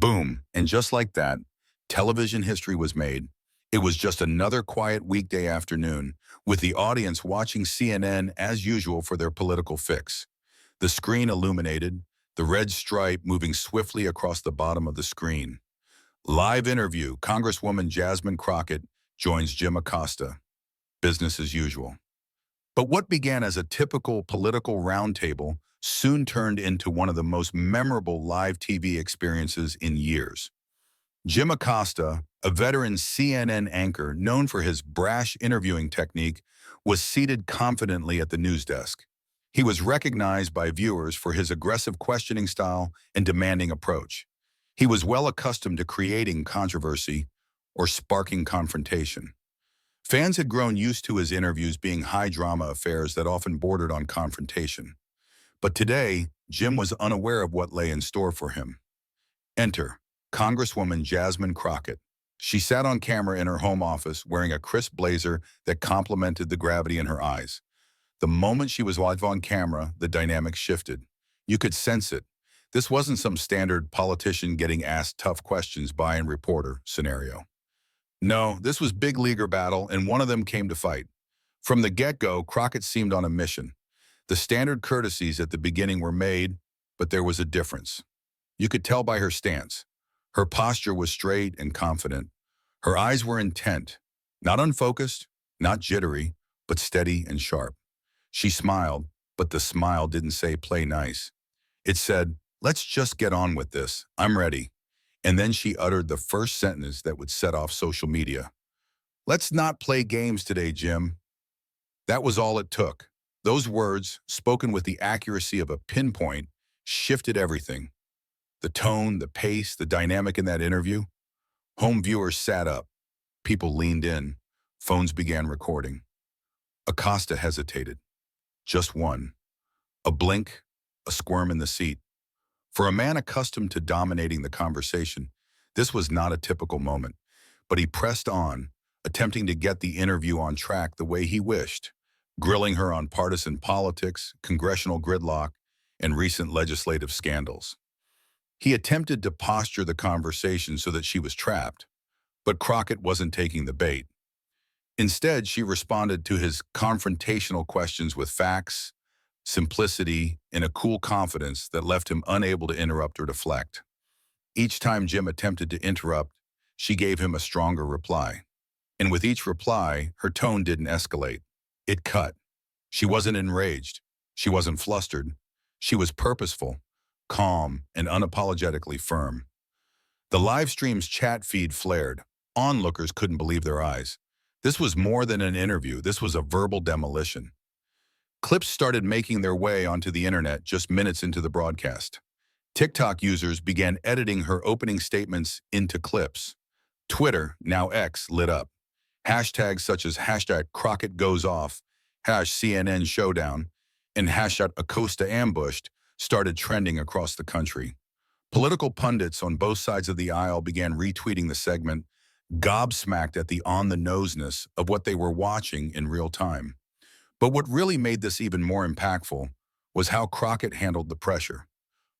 Boom, and just like that, television history was made. It was just another quiet weekday afternoon, with the audience watching CNN as usual for their political fix. The screen illuminated, the red stripe moving swiftly across the bottom of the screen. Live interview, Congresswoman Jasmine Crockett joins Jim Acosta. Business as usual. But what began as a typical political roundtable soon turned into one of the most memorable live TV experiences in years. Jim Acosta, a veteran CNN anchor known for his brash interviewing technique, was seated confidently at the news desk. He was recognized by viewers for his aggressive questioning style and demanding approach. He was well accustomed to creating controversy or sparking confrontation. Fans had grown used to his interviews being high-drama affairs that often bordered on confrontation. But today, Jim was unaware of what lay in store for him. Enter Congresswoman Jasmine Crockett. She sat on camera in her home office wearing a crisp blazer that complemented the gravity in her eyes. The moment she was live on camera, the dynamic shifted. You could sense it. This wasn't some standard politician getting asked tough questions by a reporter scenario. No, this was big leaguer battle, and one of them came to fight. From the get-go, Crockett seemed on a mission. The standard courtesies at the beginning were made, but there was a difference. You could tell by her stance. Her posture was straight and confident. Her eyes were intent, not unfocused, not jittery, but steady and sharp. She smiled, but the smile didn't say play nice. It said, let's just get on with this. I'm ready. And then she uttered the first sentence that would set off social media. Let's not play games today, Jim. That was all it took. Those words, spoken with the accuracy of a pinpoint, shifted everything. The tone, the pace, the dynamic in that interview. Home viewers sat up. People leaned in. Phones began recording. Acosta hesitated. Just one. A blink, a squirm in the seat. For a man accustomed to dominating the conversation, this was not a typical moment, but he pressed on, attempting to get the interview on track the way he wished, grilling her on partisan politics, congressional gridlock, and recent legislative scandals. He attempted to posture the conversation so that she was trapped, but Crockett wasn't taking the bait. Instead, she responded to his confrontational questions with facts, simplicity, and a cool confidence that left him unable to interrupt or deflect. Each time Jim attempted to interrupt, she gave him a stronger reply. And with each reply, her tone didn't escalate. It cut. She wasn't enraged. She wasn't flustered. She was purposeful, calm, and unapologetically firm. The live stream's chat feed flared. Onlookers couldn't believe their eyes. This was more than an interview. This was a verbal demolition. Clips started making their way onto the internet just minutes into the broadcast. TikTok users began editing her opening statements into clips. Twitter, now X, lit up. Hashtags such as hashtag Crockett goes off, #CNN showdown, and hashtag Acosta ambushed started trending across the country. Political pundits on both sides of the aisle began retweeting the segment, gobsmacked at the on-the-noseness of what they were watching in real time. But what really made this even more impactful was how Crockett handled the pressure.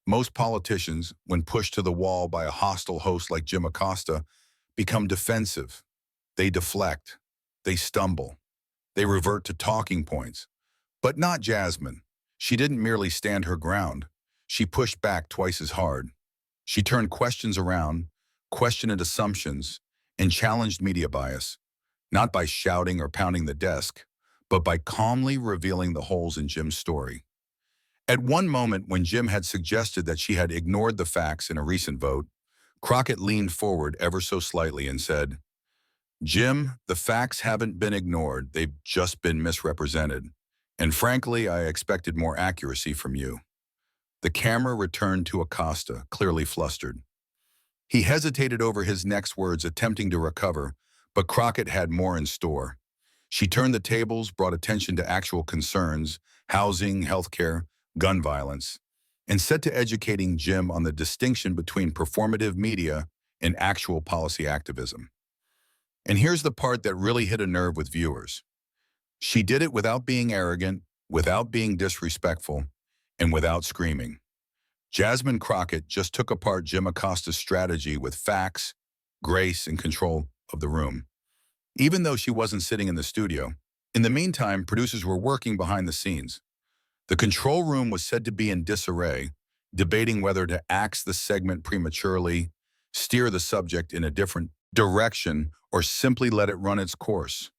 Most politicians, when pushed to the wall by a hostile host like Jim Acosta, become defensive. They deflect. They stumble. They revert to talking points. But not Jasmine. She didn't merely stand her ground. She pushed back twice as hard. She turned questions around, questioned assumptions, and challenged media bias, not by shouting or pounding the desk, but by calmly revealing the holes in Jim's story. At one moment when Jim had suggested that she had ignored the facts in a recent vote, Crockett leaned forward ever so slightly and said, Jim, the facts haven't been ignored, they've just been misrepresented. And frankly, I expected more accuracy from you. The camera returned to Acosta, clearly flustered. He hesitated over his next words, attempting to recover, but Crockett had more in store. She turned the tables, brought attention to actual concerns, housing, healthcare, gun violence, and set to educating Jim on the distinction between performative media and actual policy activism. And here's the part that really hit a nerve with viewers. She did it without being arrogant, without being disrespectful, and without screaming. Jasmine Crockett just took apart Jim Acosta's strategy with facts, grace, and control of the room, even though she wasn't sitting in the studio. In the meantime, producers were working behind the scenes. The control room was said to be in disarray, debating whether to axe the segment prematurely, steer the subject in a different direction, or simply let it run its course.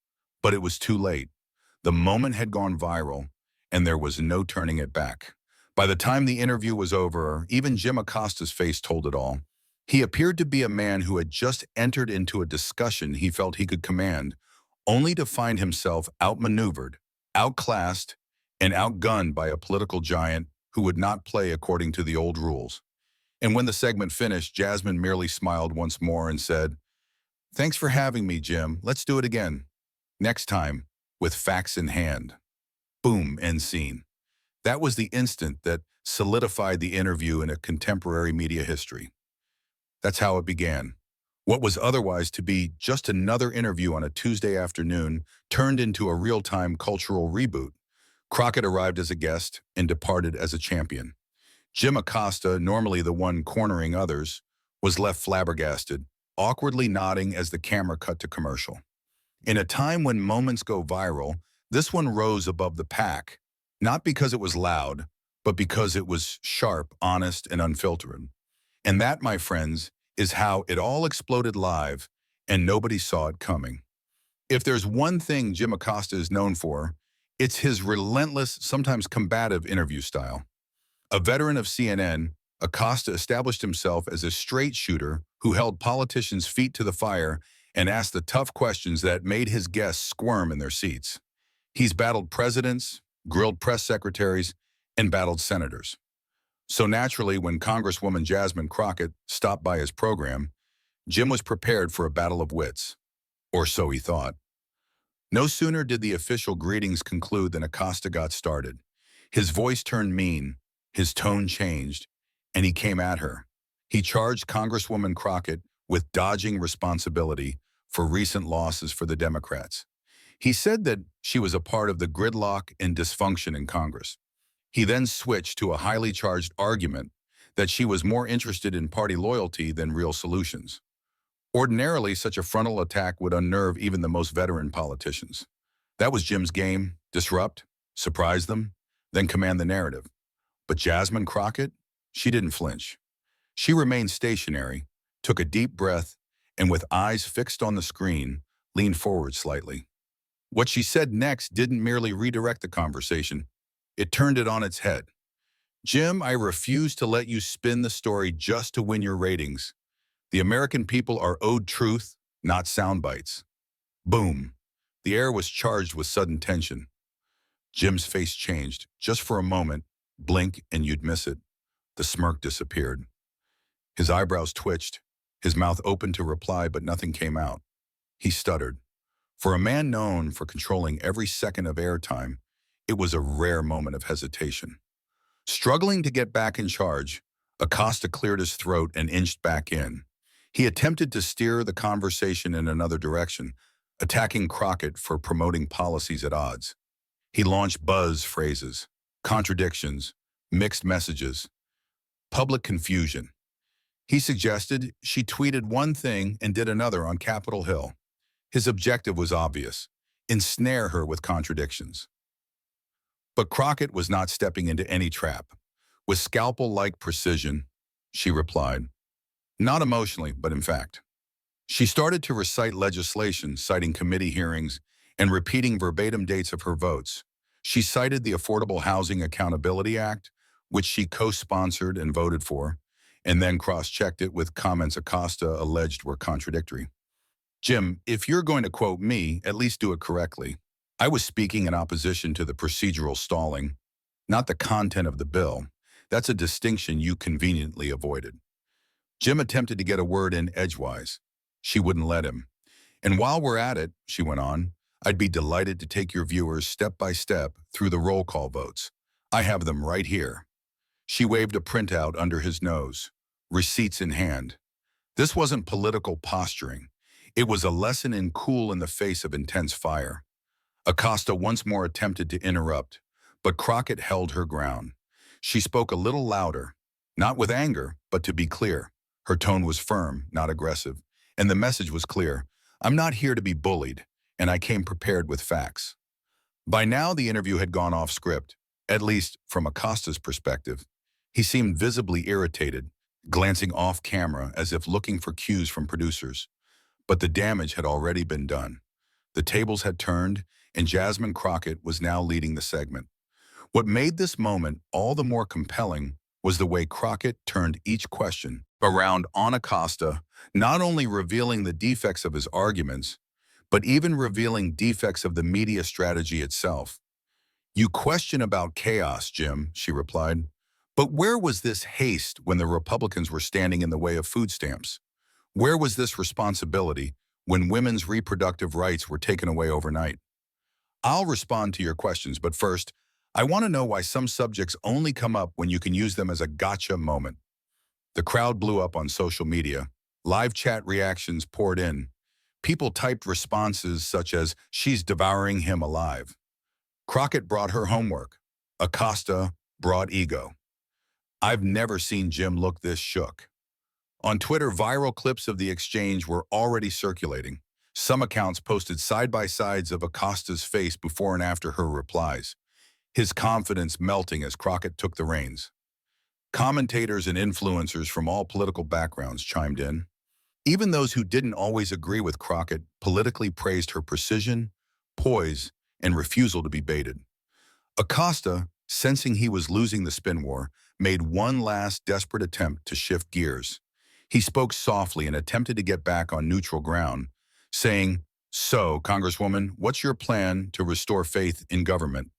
But it was too late. The moment had gone viral, and there was no turning it back. By the time the interview was over, even Jim Acosta's face told it all. He appeared to be a man who had just entered into a discussion he felt he could command, only to find himself outmaneuvered, outclassed, and outgunned by a political giant who would not play according to the old rules. And when the segment finished, Jasmine merely smiled once more and said, "Thanks for having me, Jim. Let's do it again. Next time, with facts in hand." Boom, end scene. That was the instant that solidified the interview in a contemporary media history. That's how it began. What was otherwise to be just another interview on a Tuesday afternoon turned into a real-time cultural reboot. Crockett arrived as a guest and departed as a champion. Jim Acosta, normally the one cornering others, was left flabbergasted, awkwardly nodding as the camera cut to commercial. In a time when moments go viral, this one rose above the pack, not because it was loud, but because it was sharp, honest, and unfiltered. And that, my friends, is how it all exploded live, and nobody saw it coming. If there's one thing Jim Acosta is known for, it's his relentless, sometimes combative interview style. A veteran of CNN, Acosta established himself as a straight shooter who held politicians' feet to the fire and asked the tough questions that made his guests squirm in their seats. He's battled presidents, grilled press secretaries, and battled senators. So naturally, when Congresswoman Jasmine Crockett stopped by his program, Jim was prepared for a battle of wits. Or so he thought. No sooner did the official greetings conclude than Acosta got started. His voice turned mean, his tone changed, and he came at her. He charged Congresswoman Crockett with dodging responsibility for recent losses for the Democrats. He said that she was a part of the gridlock and dysfunction in Congress. He then switched to a highly charged argument that she was more interested in party loyalty than real solutions. Ordinarily, such a frontal attack would unnerve even the most veteran politicians. That was Jim's game: disrupt, surprise them, then command the narrative. But Jasmine Crockett, she didn't flinch. She remained stationary, took a deep breath, and with eyes fixed on the screen, leaned forward slightly. What she said next didn't merely redirect the conversation, it turned it on its head. "Jim, I refuse to let you spin the story just to win your ratings. The American people are owed truth, not sound bites." Boom. The air was charged with sudden tension. Jim's face changed. Just for a moment, blink and you'd miss it. The smirk disappeared. His eyebrows twitched. His mouth opened to reply, but nothing came out. He stuttered. For a man known for controlling every second of airtime, it was a rare moment of hesitation. Struggling to get back in charge, Acosta cleared his throat and inched back in. He attempted to steer the conversation in another direction, attacking Crockett for promoting policies at odds. He launched buzz phrases, contradictions, mixed messages, public confusion. He suggested she tweeted one thing and did another on Capitol Hill. His objective was obvious: ensnare her with contradictions. But Crockett was not stepping into any trap. With scalpel-like precision, she replied. Not emotionally, but in fact. She started to recite legislation, citing committee hearings, and repeating verbatim dates of her votes. She cited the Affordable Housing Accountability Act, which she co-sponsored and voted for, and then cross-checked it with comments Acosta alleged were contradictory. "Jim, if you're going to quote me, at least do it correctly. I was speaking in opposition to the procedural stalling, not the content of the bill. That's a distinction you conveniently avoided." Jim attempted to get a word in edgewise. She wouldn't let him. "And while we're at it," she went on, "I'd be delighted to take your viewers step by step through the roll call votes. I have them right here." She waved a printout under his nose, receipts in hand. This wasn't political posturing. It was a lesson in cool in the face of intense fire. Acosta once more attempted to interrupt, but Crockett held her ground. She spoke a little louder. Not with anger, but to be clear. Her tone was firm, not aggressive. And the message was clear. I'm not here to be bullied, and I came prepared with facts. By now, the interview had gone off script, at least from Acosta's perspective. He seemed visibly irritated, glancing off camera as if looking for cues from producers. But the damage had already been done. The tables had turned, and Jasmine Crockett was now leading the segment. What made this moment all the more compelling was the way Crockett turned each question around on Acosta, not only revealing the defects of his arguments, but even revealing defects of the media strategy itself. You question about chaos, Jim, she replied. But where was this haste when the Republicans were standing in the way of food stamps? Where was this responsibility when women's reproductive rights were taken away overnight? I'll respond to your questions, but first, I want to know why some subjects only come up when you can use them as a gotcha moment. The crowd blew up on social media. Live chat reactions poured in. People typed responses such as, "She's devouring him alive." Crockett brought her homework. Acosta brought ego. I've never seen Jim look this shook. On Twitter, viral clips of the exchange were already circulating. Some accounts posted side-by-sides of Acosta's face before and after her replies, his confidence melting as Crockett took the reins. Commentators and influencers from all political backgrounds chimed in. Even those who didn't always agree with Crockett politically praised her precision, poise, and refusal to be baited. Acosta, sensing he was losing the spin war, made one last desperate attempt to shift gears. He spoke softly and attempted to get back on neutral ground, saying, "So, Congresswoman, what's your plan to restore faith in government?"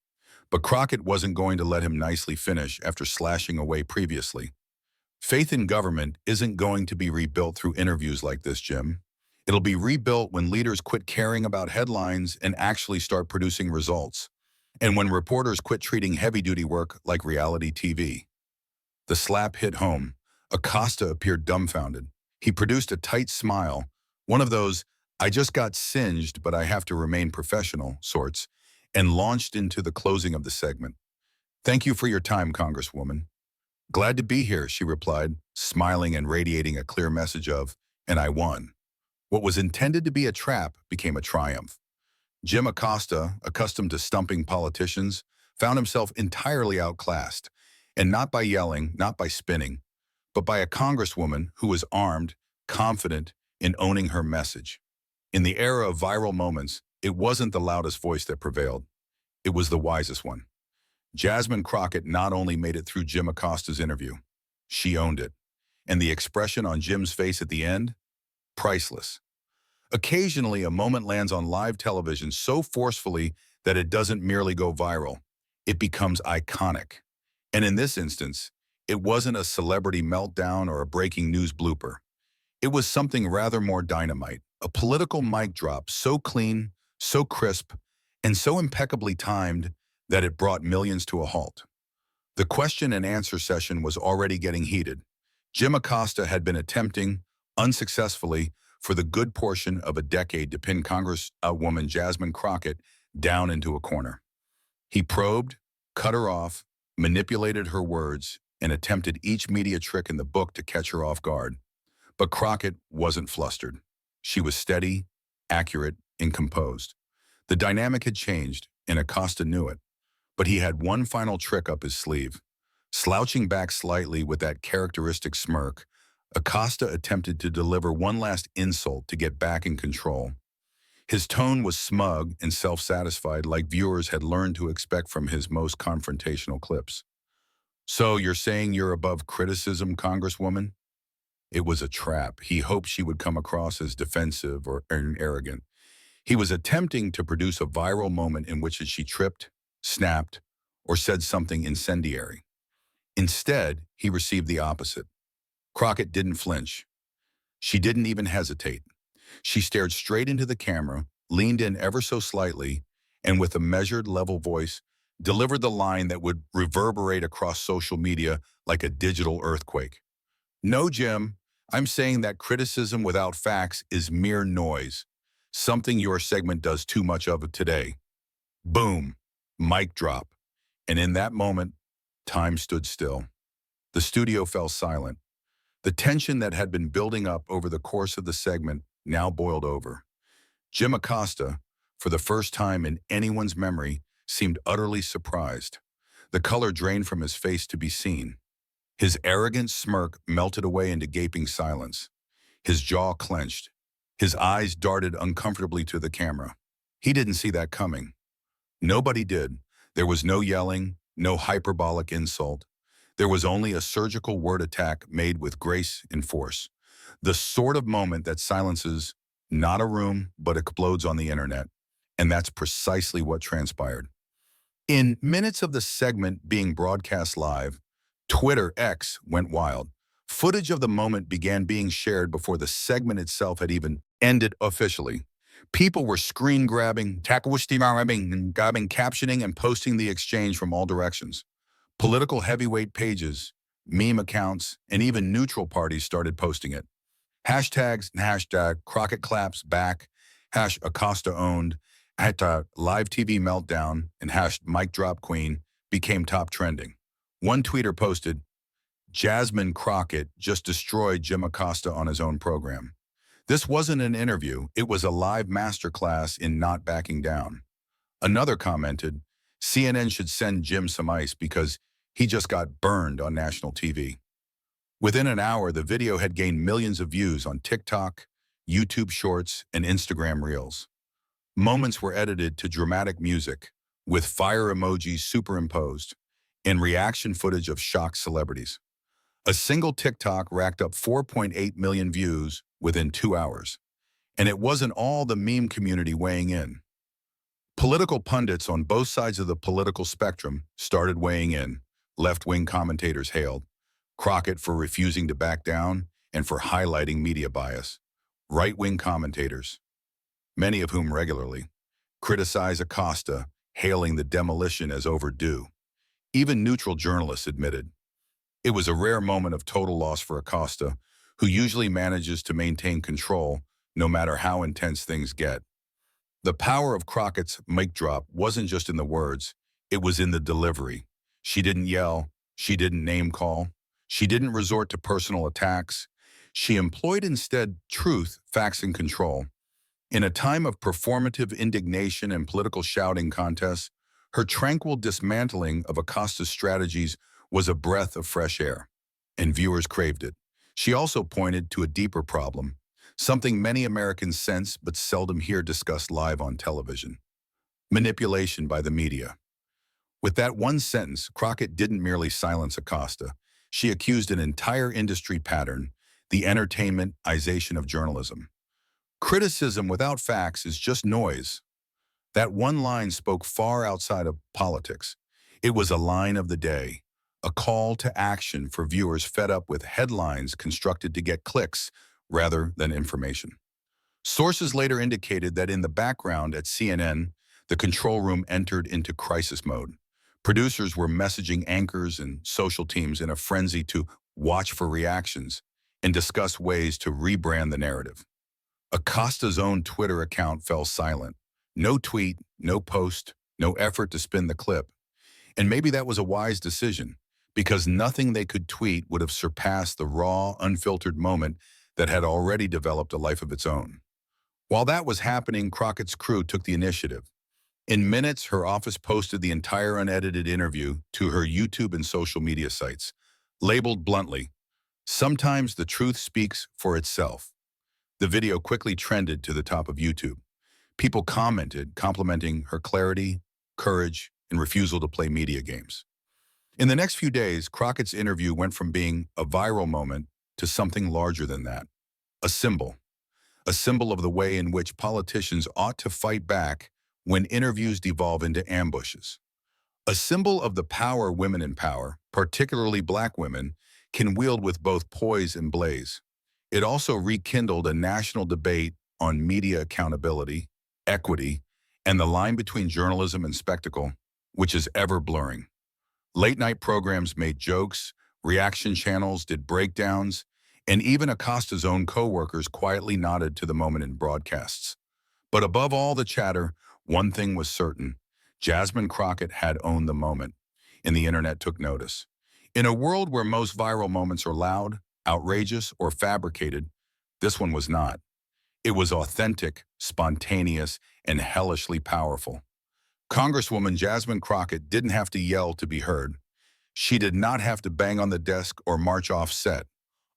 But Crockett wasn't going to let him nicely finish after slashing away previously. Faith in government isn't going to be rebuilt through interviews like this, Jim. It'll be rebuilt when leaders quit caring about headlines and actually start producing results. And when reporters quit treating heavy-duty work like reality TV. The slap hit home. Acosta appeared dumbfounded. He produced a tight smile, one of those, "I just got singed, but I have to remain professional" sorts, and launched into the closing of the segment. "Thank you for your time, Congresswoman." "Glad to be here," she replied, smiling and radiating a clear message of, "And I won." What was intended to be a trap became a triumph. Jim Acosta, accustomed to stumping politicians, found himself entirely outclassed, and not by yelling, not by spinning, but by a congresswoman who was armed, confident in owning her message. In the era of viral moments, it wasn't the loudest voice that prevailed. It was the wisest one. Jasmine Crockett not only made it through Jim Acosta's interview, she owned it. And the expression on Jim's face at the end? Priceless. Occasionally, a moment lands on live television so forcefully that it doesn't merely go viral. It becomes iconic. And in this instance, it wasn't a celebrity meltdown or a breaking news blooper. It was something rather more dynamite, a political mic drop so clean, so crisp, and so impeccably timed that it brought millions to a halt. The question and answer session was already getting heated. Jim Acosta had been attempting, unsuccessfully, for the good portion of a decade to pin Congresswoman Jasmine Crockett down into a corner. He probed, cut her off, manipulated her words, and attempted each media trick in the book to catch her off guard. But Crockett wasn't flustered. She was steady, accurate, and composed. The dynamic had changed, and Acosta knew it. But he had one final trick up his sleeve. Slouching back slightly with that characteristic smirk, Acosta attempted to deliver one last insult to get back in control. His tone was smug and self-satisfied, like viewers had learned to expect from his most confrontational clips. "So you're saying you're above criticism, Congresswoman?" It was a trap. He hoped she would come across as defensive or arrogant. He was attempting to produce a viral moment in which she tripped, snapped, or said something incendiary. Instead, he received the opposite. Crockett didn't flinch. She didn't even hesitate. She stared straight into the camera, leaned in ever so slightly, and with a measured, level voice, delivered the line that would reverberate across social media like a digital earthquake. "No, Jim, I'm saying that criticism without facts is mere noise, something your segment does too much of today." Boom, mic drop. And in that moment, time stood still. The studio fell silent. The tension that had been building up over the course of the segment now boiled over. Jim Acosta, for the first time in anyone's memory, seemed utterly surprised. The color drained from his face to be seen. His arrogant smirk melted away into gaping silence. His jaw clenched. His eyes darted uncomfortably to the camera. He didn't see that coming. Nobody did. There was no yelling, no hyperbolic insult. There was only a surgical word attack made with grace and force. The sort of moment that silences not a room, but explodes on the internet. And that's precisely what transpired. In minutes of the segment being broadcast live, Twitter X went wild. Footage of the moment began being shared before the segment itself had even ended officially. People were screen grabbing, grabbing, captioning, and posting the exchange from all directions. Political heavyweight pages, meme accounts, and even neutral parties started posting it. Hashtags, hashtag Crockett claps back, hash Acosta owned, hashtag live TV meltdown, and hash mic drop queen became top trending. One tweeter posted, Jasmine Crockett just destroyed Jim Acosta on his own program. This wasn't an interview, it was a live masterclass in not backing down. Another commented, CNN should send Jim some ice because he just got burned on national TV. Within an hour, the video had gained millions of views on TikTok, YouTube Shorts, and Instagram Reels. Moments were edited to dramatic music, with fire emojis superimposed, and reaction footage of shocked celebrities. A single TikTok racked up 4.8 million views within 2 hours. And it wasn't all the meme community weighing in. Political pundits on both sides of the political spectrum started weighing in. Left-wing commentators hailed Crockett for refusing to back down and for highlighting media bias. Right-wing commentators, many of whom regularly, criticized Acosta, hailing the demolition as overdue. Even neutral journalists admitted it was a rare moment of total loss for Acosta, who usually manages to maintain control no matter how intense things get. The power of Crockett's mic drop wasn't just in the words, it was in the delivery. She didn't yell, she didn't name call, she didn't resort to personal attacks. She employed instead truth, facts, and control. In a time of performative indignation and political shouting contests, her tranquil dismantling of Acosta's strategies was a breath of fresh air, and viewers craved it. She also pointed to a deeper problem, something many Americans sense but seldom hear discussed live on television: manipulation by the media. With that one sentence, Crockett didn't merely silence Acosta. She accused an entire industry pattern, the entertainmentization of journalism. Criticism without facts is just noise. That one line spoke far outside of politics. It was a line of the day, a call to action for viewers fed up with headlines constructed to get clicks rather than information. Sources later indicated that in the background at CNN, the control room entered into crisis mode. Producers were messaging anchors and social teams in a frenzy to watch for reactions and discuss ways to rebrand the narrative. Acosta's own Twitter account fell silent. No tweet, no post, no effort to spin the clip. And maybe that was a wise decision, because nothing they could tweet would have surpassed the raw, unfiltered moment that had already developed a life of its own. While that was happening, Crockett's crew took the initiative. In minutes, her office posted the entire unedited interview to her YouTube and social media sites, labeled bluntly, "Sometimes the truth speaks for itself." The video quickly trended to the top of YouTube. People commented, complimenting her clarity, courage, and refusal to play media games. In the next few days, Crockett's interview went from being a viral moment to something larger than that, a symbol of the way in which politicians ought to fight back when interviews devolve into ambushes. A symbol of the power women in power, particularly Black women, can wield with both poise and blaze. It also rekindled a national debate on media accountability, equity, and the line between journalism and spectacle, which is ever blurring. Late-night programs made jokes, reaction channels did breakdowns, and even Acosta's own co-workers quietly nodded to the moment in broadcasts. But above all the chatter, one thing was certain: Jasmine Crockett had owned the moment, and the internet took notice. In a world where most viral moments are loud, outrageous, or fabricated, this one was not. It was authentic, spontaneous, and hellishly powerful. Congresswoman Jasmine Crockett didn't have to yell to be heard. She did not have to bang on the desk or march off set.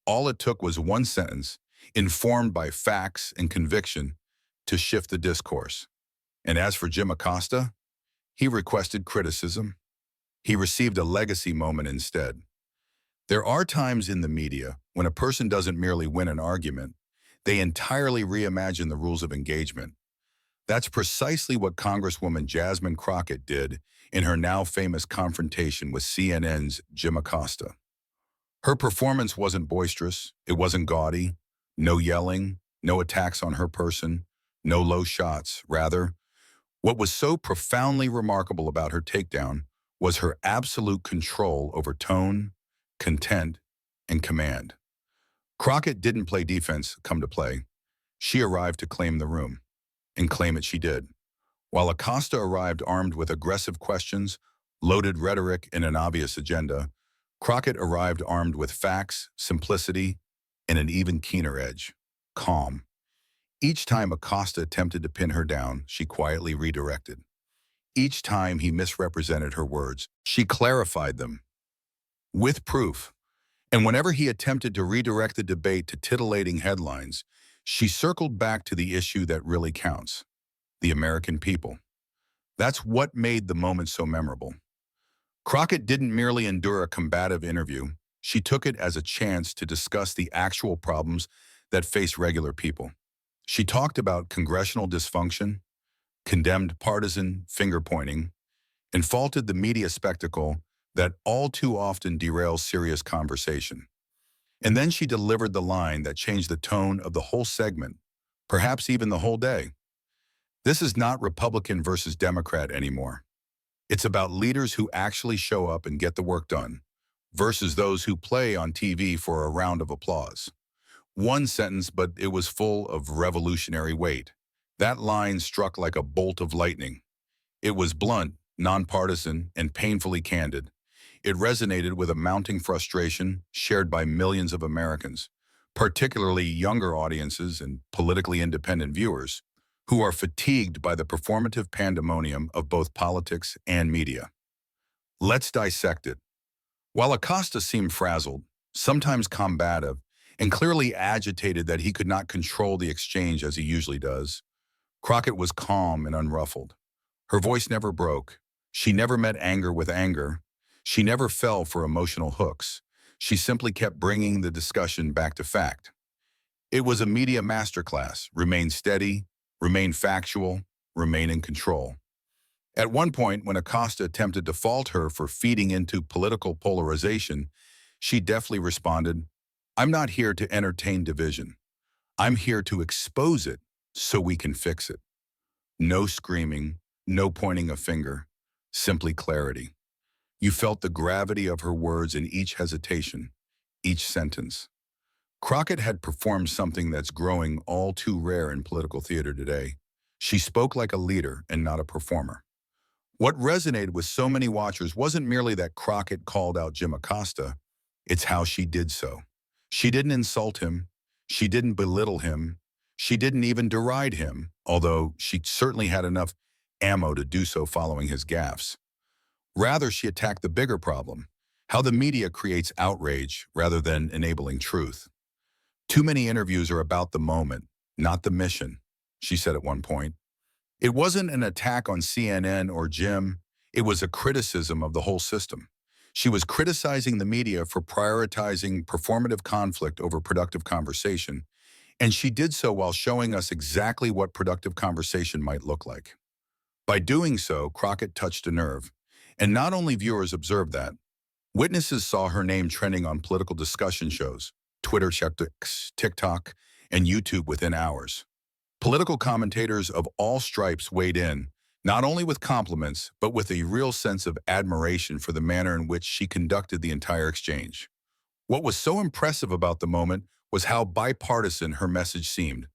All it took was one sentence, informed by facts and conviction, to shift the discourse. And as for Jim Acosta, he requested criticism. He received a legacy moment instead. There are times in the media when a person doesn't merely win an argument, they entirely reimagine the rules of engagement. That's precisely what Congresswoman Jasmine Crockett did in her now famous confrontation with CNN's Jim Acosta. Her performance wasn't boisterous, it wasn't gaudy, no yelling, no attacks on her person, no low shots. Rather, what was so profoundly remarkable about her takedown was her absolute control over tone, content, and command. Crockett didn't play defense, come to play. She arrived to claim the room, and claim it she did. While Acosta arrived armed with aggressive questions, loaded rhetoric, and an obvious agenda, Crockett arrived armed with facts, simplicity, and an even keener edge, calm. Each time Acosta attempted to pin her down, she quietly redirected. Each time he misrepresented her words, she clarified them with proof. And whenever he attempted to redirect the debate to titillating headlines, she circled back to the issue that really counts, the American people. That's what made the moment so memorable. Crockett didn't merely endure a combative interview. She took it as a chance to discuss the actual problems that face regular people. She talked about congressional dysfunction, condemned partisan finger-pointing, and faulted the media spectacle that all too often derails serious conversation. And then she delivered the line that changed the tone of the whole segment, perhaps even the whole day. This is not Republican versus Democrat anymore. It's about leaders who actually show up and get the work done, versus those who play on TV for a round of applause. One sentence, but it was full of revolutionary weight. That line struck like a bolt of lightning. It was blunt, nonpartisan, and painfully candid. It resonated with a mounting frustration shared by millions of Americans, particularly younger audiences and politically independent viewers, who are fatigued by the performative pandemonium of both politics and media. Let's dissect it. While Acosta seemed frazzled, sometimes combative, and clearly agitated that he could not control the exchange as he usually does, Crockett was calm and unruffled. Her voice never broke. She never met anger with anger. She never fell for emotional hooks. She simply kept bringing the discussion back to fact. It was a media masterclass: remain steady, remain factual, remain in control. At one point, when Acosta attempted to fault her for feeding into political polarization, she deftly responded, "I'm not here to entertain division. I'm here to expose it so we can fix it." No screaming, no pointing a finger, simply clarity. You felt the gravity of her words in each hesitation, each sentence. Crockett had performed something that's growing all too rare in political theater today. She spoke like a leader and not a performer. What resonated with so many watchers wasn't merely that Crockett called out Jim Acosta, it's how she did so. She didn't insult him. She didn't belittle him. She didn't even deride him, although she certainly had enough ammo to do so following his gaffes. Rather, she attacked the bigger problem, how the media creates outrage rather than enabling truth. "Too many interviews are about the moment, not the mission," she said at one point. It wasn't an attack on CNN or Jim. It was a criticism of the whole system. She was criticizing the media for prioritizing performative conflict over productive conversation, and she did so while showing us exactly what productive conversation might look like. By doing so, Crockett touched a nerve. And not only viewers observed that, witnesses saw her name trending on political discussion shows, Twitter, TikTok, and YouTube within hours. Political commentators of all stripes weighed in, not only with compliments, but with a real sense of admiration for the manner in which she conducted the entire exchange. What was so impressive about the moment was how bipartisan her message seemed.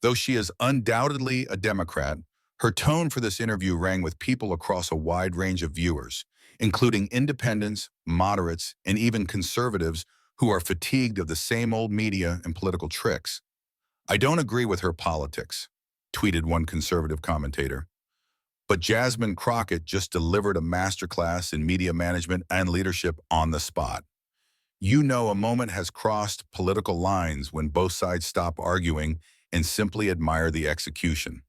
Though she is undoubtedly a Democrat, her tone for this interview rang with people across a wide range of viewers, including independents, moderates, and even conservatives who are fatigued of the same old media and political tricks. "I don't agree with her politics," tweeted one conservative commentator. But Jasmine Crockett just delivered a masterclass in media management and leadership on the spot. You know a moment has crossed political lines when both sides stop arguing and simply admire the execution.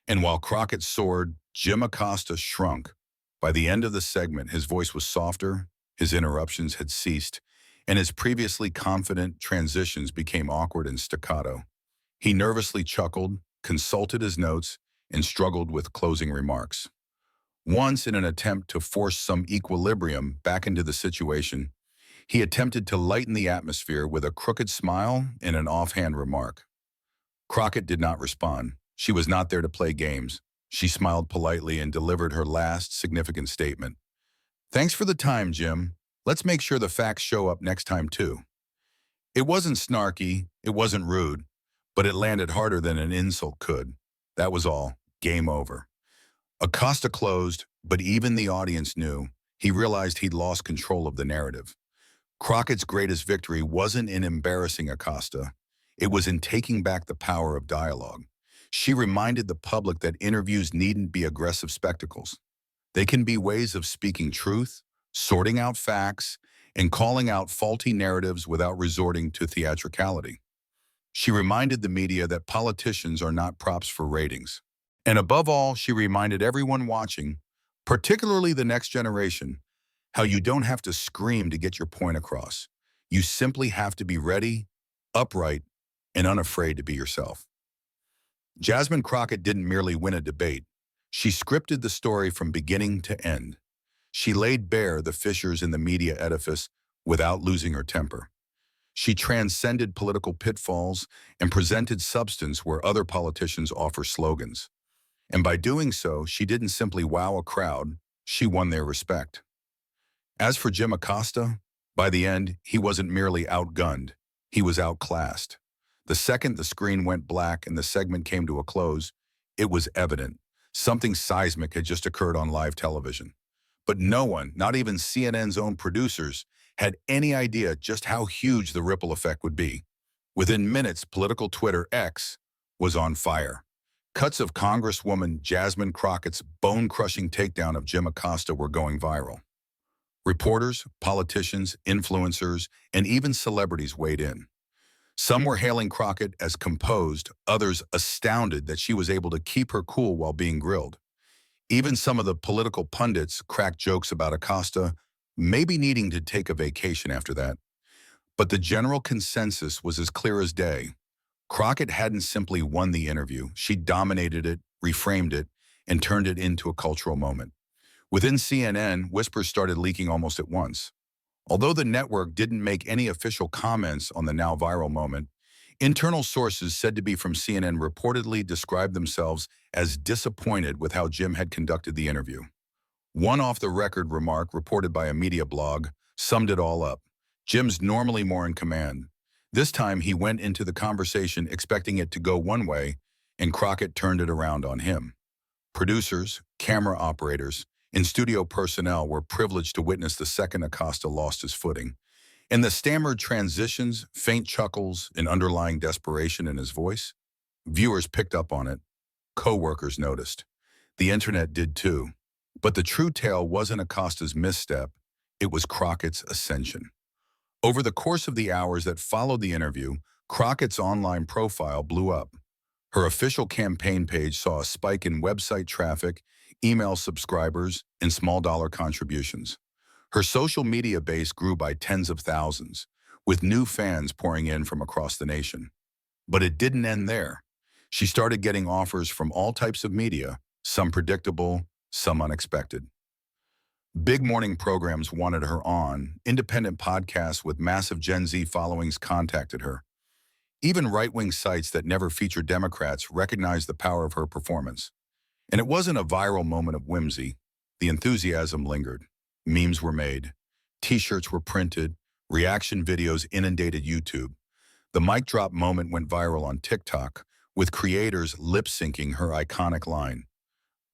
And while Crockett soared, Jim Acosta shrunk. By the end of the segment, his voice was softer, his interruptions had ceased, and his previously confident transitions became awkward and staccato. He nervously chuckled, consulted his notes, and struggled with closing remarks. Once, in an attempt to force some equilibrium back into the situation, he attempted to lighten the atmosphere with a crooked smile and an offhand remark. Crockett did not respond. She was not there to play games. She smiled politely and delivered her last significant statement. "Thanks for the time, Jim. Let's make sure the facts show up next time, too." It wasn't snarky, it wasn't rude, but it landed harder than an insult could. That was all. Game over. Acosta closed, but even the audience knew. He realized he'd lost control of the narrative. Crockett's greatest victory wasn't in embarrassing Acosta. It was in taking back the power of dialogue. She reminded the public that interviews needn't be aggressive spectacles. They can be ways of speaking truth, sorting out facts, and calling out faulty narratives without resorting to theatricality. She reminded the media that politicians are not props for ratings. And above all, she reminded everyone watching, particularly the next generation, how you don't have to scream to get your point across. You simply have to be ready, upright, and unafraid to be yourself. Jasmine Crockett didn't merely win a debate. She scripted the story from beginning to end. She laid bare the fissures in the media edifice without losing her temper. She transcended political pitfalls and presented substance where other politicians offer slogans. And by doing so, she didn't simply wow a crowd, she won their respect. As for Jim Acosta, by the end, he wasn't merely outgunned, he was outclassed. The second the screen went black and the segment came to a close, it was evident. Something seismic had just occurred on live television. But no one, not even CNN's own producers, had any idea just how huge the ripple effect would be. Within minutes, political Twitter X was on fire. Cuts of Congresswoman Jasmine Crockett's bone-crushing takedown of Jim Acosta were going viral. Reporters, politicians, influencers, and even celebrities weighed in. Some were hailing Crockett as composed, others astounded that she was able to keep her cool while being grilled. Even some of the political pundits cracked jokes about Acosta maybe needing to take a vacation after that. But the general consensus was as clear as day. Crockett hadn't simply won the interview. She dominated it, reframed it, and turned it into a cultural moment. Within CNN, whispers started leaking almost at once. Although the network didn't make any official comments on the now viral moment, internal sources said to be from CNN reportedly described themselves as disappointed with how Jim had conducted the interview. One off-the-record remark reported by a media blog summed it all up. Jim's normally more in command. This time he went into the conversation expecting it to go one way, and Crockett turned it around on him. Producers, camera operators, and studio personnel were privileged to witness the second Acosta lost his footing. And the stammered transitions, faint chuckles, and underlying desperation in his voice, viewers picked up on it. Co-workers noticed. The internet did too. But the true tale wasn't Acosta's misstep, it was Crockett's ascension. Over the course of the hours that followed the interview, Crockett's online profile blew up. Her official campaign page saw a spike in website traffic, email subscribers, and small-dollar contributions. Her social media base grew by tens of thousands, with new fans pouring in from across the nation. But it didn't end there. She started getting offers from all types of media, some predictable, some unexpected. Big morning programs wanted her on. Independent podcasts with massive Gen Z followings contacted her. Even right-wing sites that never featured Democrats recognized the power of her performance. And it wasn't a viral moment of whimsy. The enthusiasm lingered. Memes were made. T-shirts were printed. Reaction videos inundated YouTube. The mic drop moment went viral on TikTok, with creators lip-syncing her iconic line.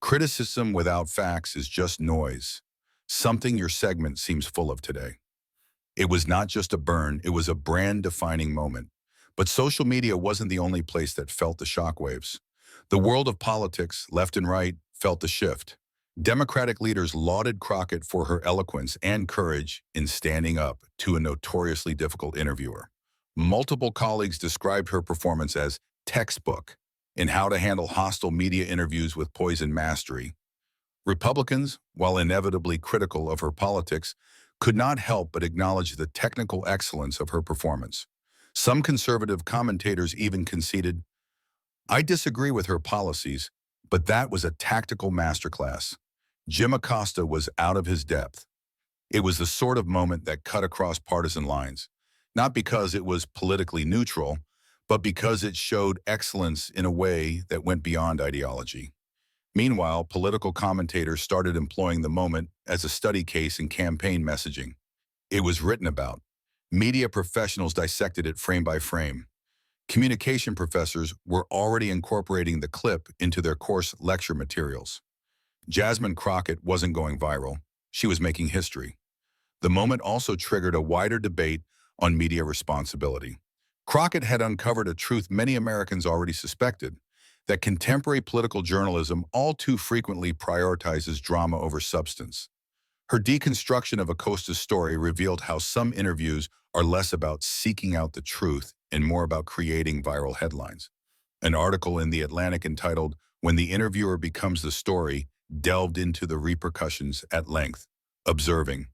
"Criticism without facts is just noise." something your segment seems full of today. It was not just a burn, it was a brand-defining moment. But social media wasn't the only place that felt the shockwaves. The world of politics, left and right, felt the shift. Democratic leaders lauded Crockett for her eloquence and courage in standing up to a notoriously difficult interviewer. Multiple colleagues described her performance as textbook in how to handle hostile media interviews with poise and mastery. Republicans, while inevitably critical of her politics, could not help but acknowledge the technical excellence of her performance. Some conservative commentators even conceded, "I disagree with her policies, but that was a tactical masterclass." Jim Acosta was out of his depth. It was the sort of moment that cut across partisan lines, not because it was politically neutral, but because it showed excellence in a way that went beyond ideology. Meanwhile, political commentators started employing the moment as a study case in campaign messaging. It was written about. Media professionals dissected it frame by frame. Communication professors were already incorporating the clip into their course lecture materials. Jasmine Crockett wasn't going viral. She was making history. The moment also triggered a wider debate on media responsibility. Crockett had uncovered a truth many Americans already suspected, that contemporary political journalism all too frequently prioritizes drama over substance. Her deconstruction of Acosta's story revealed how some interviews are less about seeking out the truth and more about creating viral headlines. An article in The Atlantic entitled, "When the Interviewer Becomes the Story," delved into the repercussions at length, observing,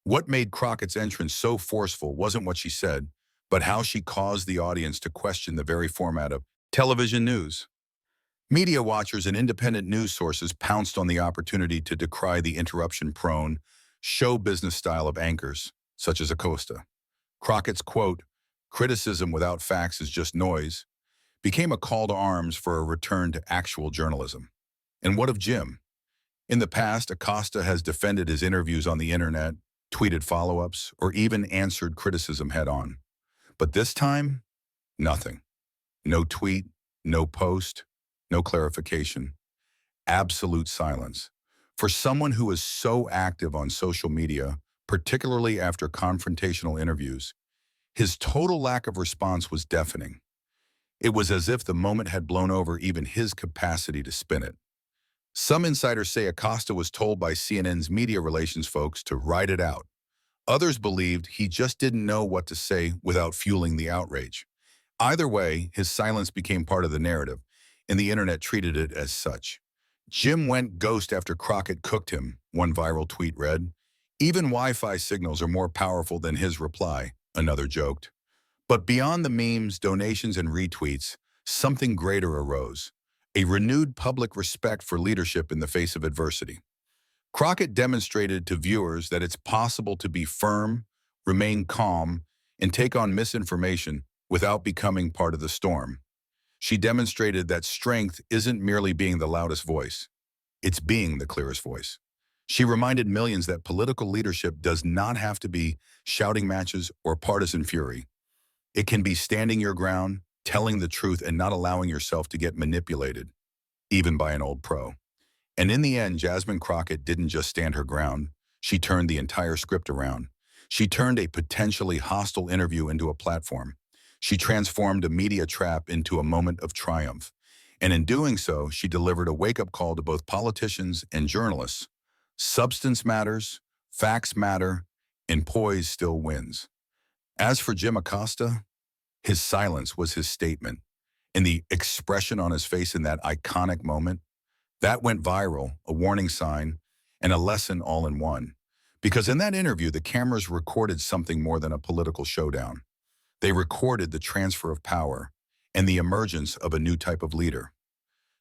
"What made Crockett's entrance so forceful wasn't what she said, but how she caused the audience to question the very format of television news." Media watchers and independent news sources pounced on the opportunity to decry the interruption-prone, show business style of anchors, such as Acosta. Crockett's quote, "Criticism without facts is just noise," became a call to arms for a return to actual journalism. And what of Jim? In the past, Acosta has defended his interviews on the internet, tweeted follow-ups, or even answered criticism head-on. But this time, nothing. No tweet, no post, no clarification. Absolute silence. For someone who is so active on social media, particularly after confrontational interviews, his total lack of response was deafening. It was as if the moment had blown over even his capacity to spin it. Some insiders say Acosta was told by CNN's media relations folks to write it out. Others believed he just didn't know what to say without fueling the outrage. Either way, his silence became part of the narrative, and the internet treated it as such. Jim went ghost after Crockett cooked him, one viral tweet read. Even Wi-Fi signals are more powerful than his reply, another joked. But beyond the memes, donations, and retweets, something greater arose. A renewed public respect for leadership in the face of adversity. Crockett demonstrated to viewers that it's possible to be firm, remain calm, and take on misinformation without becoming part of the storm. She demonstrated that strength isn't merely being the loudest voice, it's being the clearest voice. She reminded millions that political leadership does not have to be shouting matches or partisan fury. It can be standing your ground, telling the truth, and not allowing yourself to get manipulated, even by an old pro. And in the end, Jasmine Crockett didn't just stand her ground, she turned the entire script around. She turned a potentially hostile interview into a platform. She transformed a media trap into a moment of triumph. And in doing so, she delivered a wake-up call to both politicians and journalists. Substance matters, facts matter, and poise still wins. As for Jim Acosta, his silence was his statement. And the expression on his face in that iconic moment, that went viral, a warning sign, and a lesson all in one. Because in that interview, the cameras recorded something more than a political showdown. They recorded the transfer of power and the emergence of a new type of leader.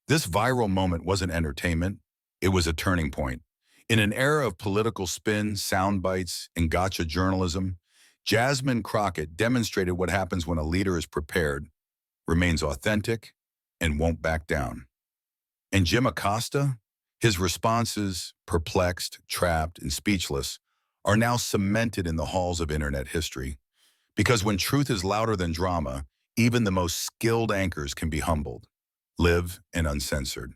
This viral moment wasn't entertainment, it was a turning point. In an era of political spin, sound bites, and gotcha journalism, Jasmine Crockett demonstrated what happens when a leader is prepared, remains authentic, and won't back down. And Jim Acosta? His responses, perplexed, trapped, and speechless, are now cemented in the halls of internet history. Because when truth is louder than drama, even the most skilled anchors can be humbled, live, and uncensored.